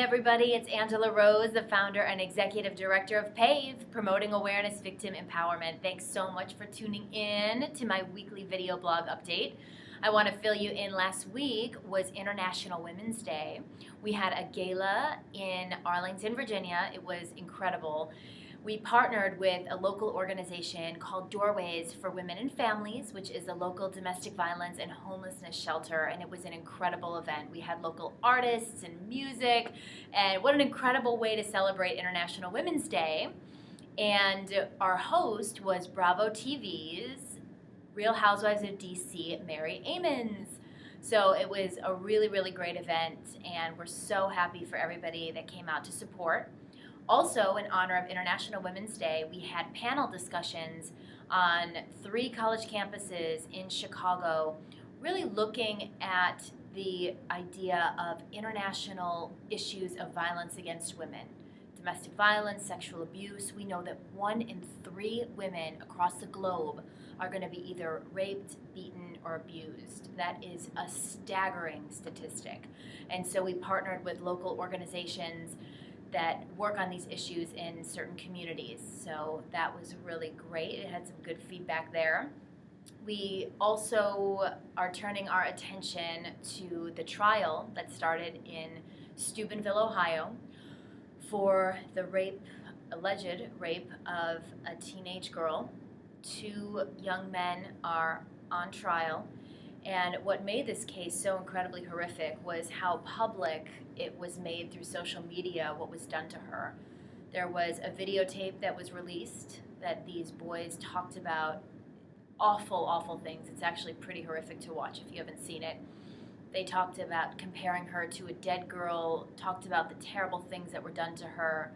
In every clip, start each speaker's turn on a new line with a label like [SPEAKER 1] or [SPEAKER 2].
[SPEAKER 1] everybody, it's Angela Rose, the founder and executive director of PAVE, promoting awareness, victim empowerment. Thanks so much for tuning in to my weekly video blog update. I want to fill you in. Last week was International Women's Day. We had a gala in Arlington, Virginia. It was incredible. We partnered with a local organization called Doorways for Women and Families, which is a local domestic violence and homelessness shelter, and it was an incredible event. We had local artists and music, and what an incredible way to celebrate International Women's Day. And our host was Bravo TV's Real Housewives of DC, Mary Amons. So it was a really, really great event, and we're so happy for everybody that came out to support. Also, in honor of International Women's Day, we had panel discussions on 3 college campuses in Chicago, really looking at the idea of international issues of violence against women. Domestic violence, sexual abuse. We know that 1 in 3 women across the globe are going to be either raped, beaten, or abused. That is a staggering statistic. And so we partnered with local organizations that work on these issues in certain communities. So that was really great. It had some good feedback there. We also are turning our attention to the trial that started in Steubenville, Ohio, for the alleged rape of a teenage girl. 2 young men are on trial. And what made this case so incredibly horrific was how public it was made through social media, what was done to her. There was a videotape that was released that these boys talked about awful, awful things. It's actually pretty horrific to watch if you haven't seen it. They talked about comparing her to a dead girl, talked about the terrible things that were done to her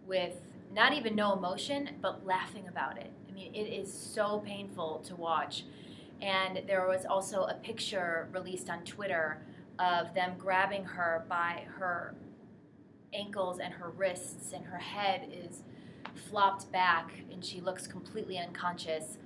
[SPEAKER 1] with not even no emotion, but laughing about it. I mean, it is so painful to watch. And there was also a picture released on Twitter of them grabbing her by her ankles and her wrists, and her head is flopped back and she looks completely unconscious.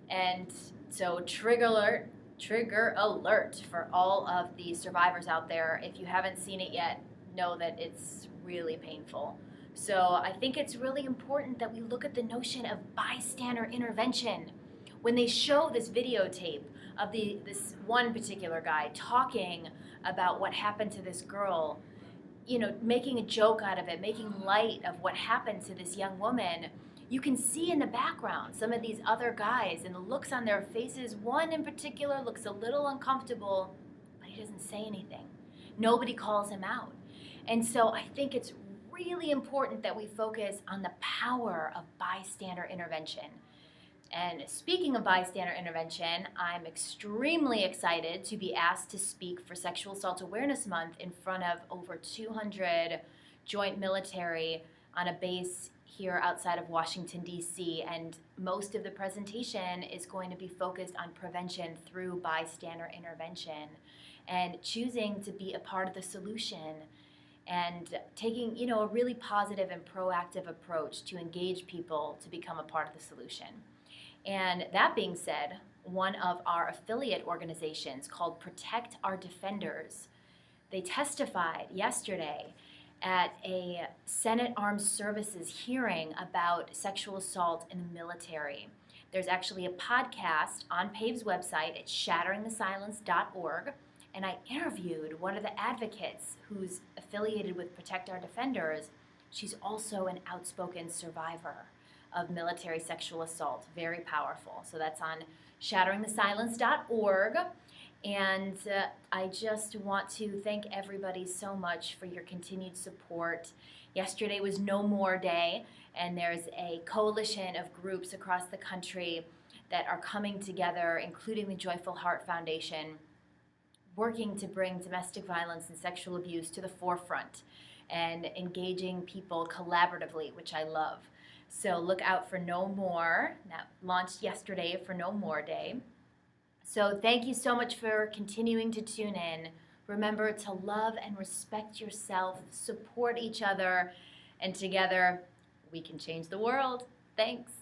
[SPEAKER 1] And so trigger alert for all of the survivors out there. If you haven't seen it yet, know that it's really painful. So I think it's really important that we look at the notion of bystander intervention. When they show this videotape of this one particular guy talking about what happened to this girl, making a joke out of it, making light of what happened to this young woman, you can see in the background some of these other guys and the looks on their faces. One in particular looks a little uncomfortable, but he doesn't say anything. Nobody calls him out. And so I think it's really important that we focus on the power of bystander intervention. And speaking of bystander intervention, I'm extremely excited to be asked to speak for Sexual Assault Awareness Month in front of over 200 joint military on a base here outside of Washington, D.C. And most of the presentation is going to be focused on prevention through bystander intervention and choosing to be a part of the solution and taking, a really positive and proactive approach to engage people to become a part of the solution. And that being said, one of our affiliate organizations called Protect Our Defenders, they testified yesterday at a Senate Armed Services hearing about sexual assault in the military. There's actually a podcast on PAVE's website at shatteringthesilence.org, and I interviewed one of the advocates who's affiliated with Protect Our Defenders. She's also an outspoken survivor of military sexual assault. Very powerful. So that's on shatteringthesilence.org. And I just want to thank everybody so much for your continued support. Yesterday was No More Day, and there's a coalition of groups across the country that are coming together, including the Joyful Heart Foundation, working to bring domestic violence and sexual abuse to the forefront and engaging people collaboratively, which I love. So look out for No More. That launched yesterday for No More Day. So thank you so much for continuing to tune in. Remember to love and respect yourself, support each other, and together we can change the world. Thanks.